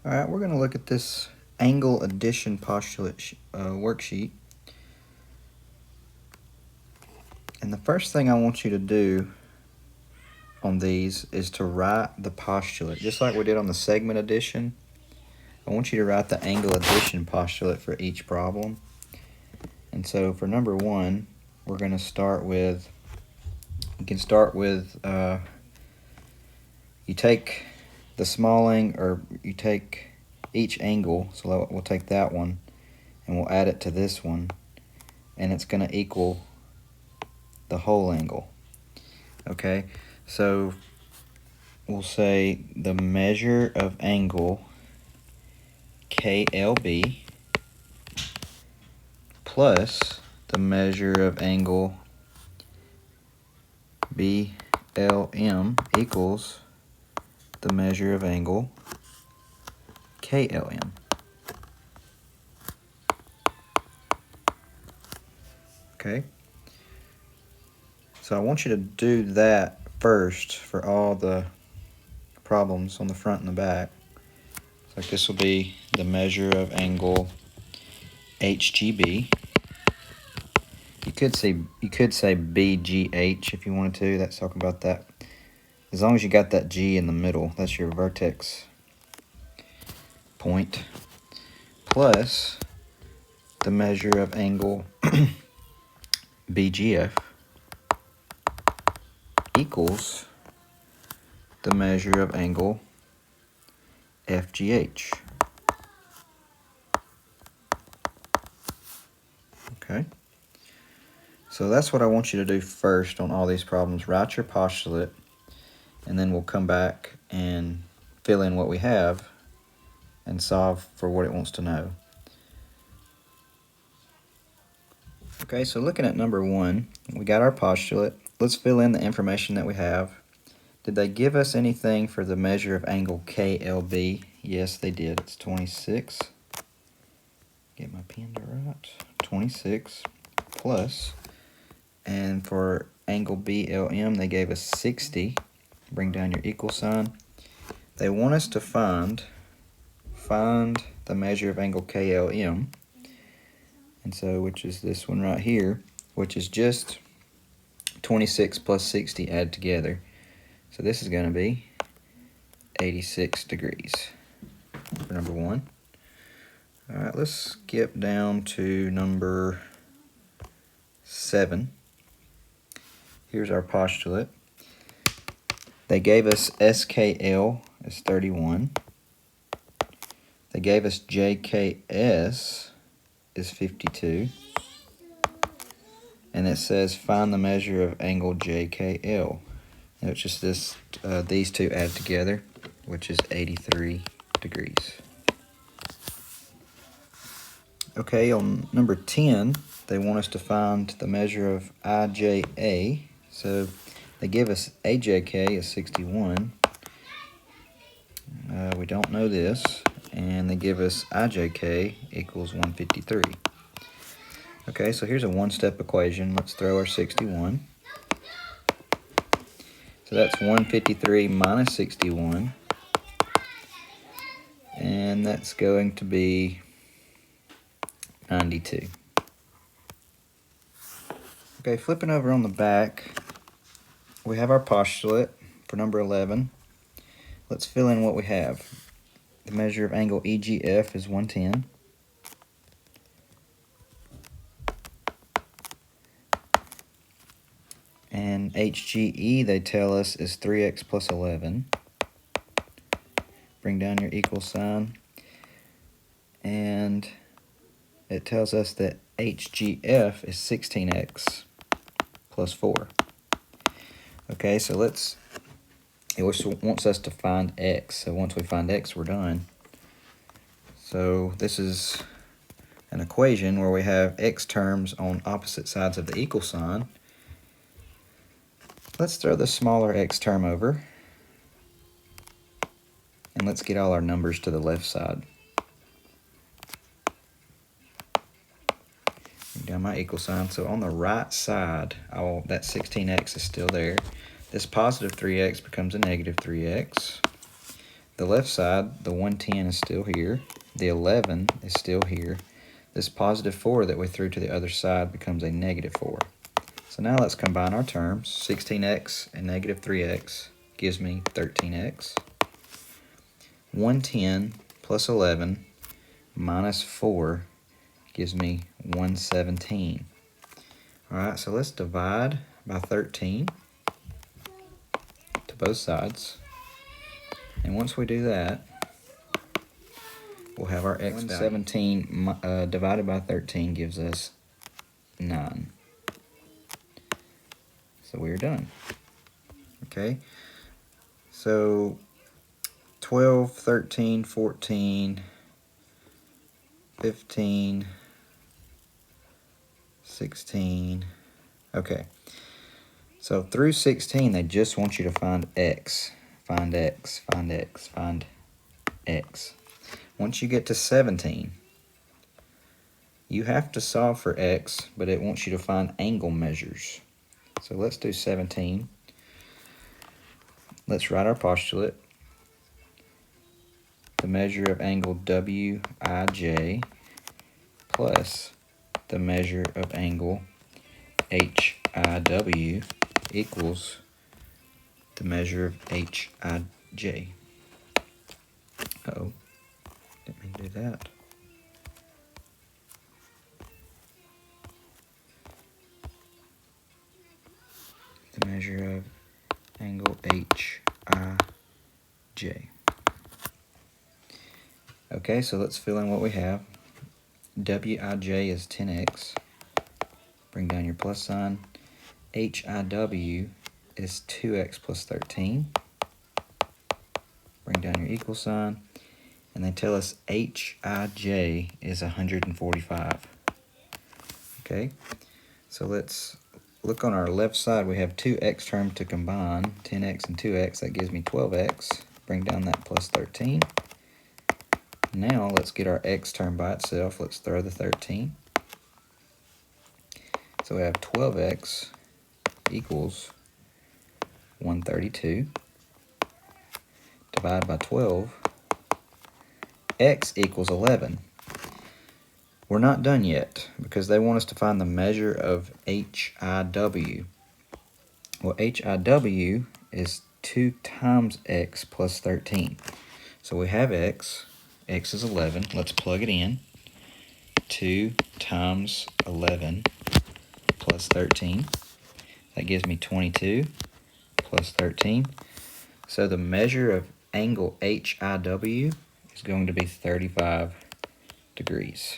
All right, we're going to look at this angle addition postulate worksheet. And the first thing I want you to do on these is to write the postulate. Just like we did on the segment addition, I want you to write the angle addition postulate for each problem. And so for number one, we're going to start with, you can start with, you take the small angle, or you take each angle, so we'll take that one and we'll add it to this one, and it's going to equal the whole angle. Okay, so we'll say the measure of angle KLB plus the measure of angle BLM equals the measure of angle KLM. Okay, so I want you to do that first for all the problems on the front and the back. So this will be the measure of angle HGB. You could say BGH if you wanted to. That's talking about that. As long as you got that G in the middle, that's your vertex point, plus the measure of angle BGF equals the measure of angle FGH. Okay, so that's what I want you to do first on all these problems. Write your postulate, and then we'll come back and fill in what we have and solve for what it wants to know. Okay, so looking at number one, we got our postulate. Let's fill in the information that we have. Did they give us anything for the measure of angle KLB? Yes, they did. It's 26. Get my pen to write. 26 plus. And for angle BLM, they gave us 60. Bring down your equal sign. They want us to find the measure of angle KLM. And so, which is this one right here, which is just 26 plus 60 added together. So this is going to be 86 degrees for number one. All right, let's skip down to number 7. Here's our postulate. They gave us SKL as 31. They gave us JKS is 52. And it says find the measure of angle JKL. And it's just this, these two added together, which is 83 degrees. Okay, on number 10, they want us to find the measure of IJA. So they give us AJK is 61. We don't know this. And they give us IJK equals 153. Okay, so here's a one-step equation. Let's throw our 61. So that's 153 minus 61. And that's going to be 92. Okay, flipping over on the back, we have our postulate for number 11. Let's fill in what we have. The measure of angle EGF is 110. And HGE, they tell us, is 3x plus 11. Bring down your equal sign. And it tells us that HGF is 16x plus 4. Okay, so it wants us to find x. So once we find x, we're done. So this is an equation where we have x terms on opposite sides of the equal sign. Let's throw the smaller x term over. And let's get all our numbers to the left side. Bring down my equal sign. So on the right side, that 16x is still there. This positive 3x becomes a negative 3x. the left side, the 110 is still here. The 11 is still here. This positive 4 that we threw to the other side becomes a negative 4. So now let's combine our terms. 16x and negative 3x gives me 13x. 110 plus 11 minus 4 gives me 117. Alright, so let's divide by 13 to both sides. And once we do that, we'll have our x value. 117 divided by 13 gives us 9. So we're done. Okay, so 12, 13, 14, 15, 16. Okay, so through 16 they just want you to find x. Find x, find x, find x. Once you get to 17, you have to solve for x, but it wants you to find angle measures. So let's do 17. Let's write our postulate. The measure of angle WIJ plus the measure of angle HIW equals the measure of HIJ. Uh-oh, didn't mean to do that. The measure of angle HIJ. Okay, so let's fill in what we have. WIJ is 10x. Bring down your plus sign. HIW is 2x plus 13. Bring down your equal sign. And they tell us HIJ is 145. Okay, so let's look on our left side. We have two x terms to combine, 10x and 2x. That gives me 12x. Bring down that plus 13. Now let's get our x term by itself. Let's throw the 13. So we have 12x equals 132. Divide by 12. X equals 11. We're not done yet because they want us to find the measure of HIW. Well, HIW is 2 times x plus 13. So we have x. X is 11. Let's plug it in. 2 times 11 plus 13. That gives me 22 plus 13. So the measure of angle HIW is going to be 35 degrees.